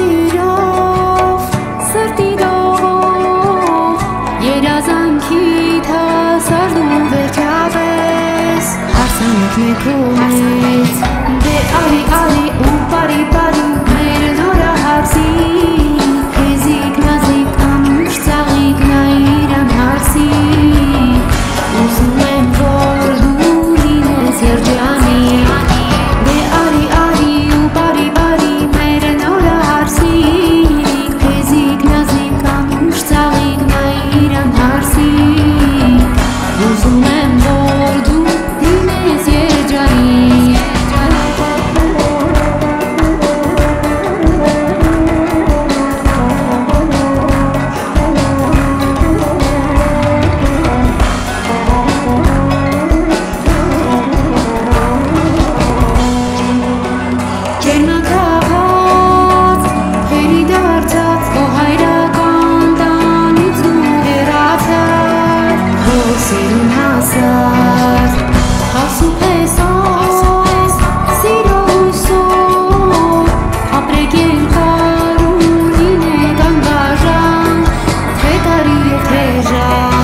սիրով, սրտի դողով, երազանքիդ հասարդում վերջապես, հարսանիքն է քո մեծ, դե արի արի ու բարի բարի մեր նորահարսին, հեզիկ նազիկ անուշ ծաղիկ նա իրան հարսին, ուզում եմ որ դու լինես երջանիկ, դե արի արի ու բարի բարի մեր նորահարսին, հեզիկ նազիկ անուշ ծաղիկ նա իրան հարսին, ուզում եմ որ դու լինես երջանիկ. Ջերմաքաղաց, հերի դարձած, քո հայրական տանից դու հեռացար, քո սիրուն հասար, հասու պես սիրո հույսով, ապրեք երկար ու լինեք անբաժան, թե տարի և թե ժամ.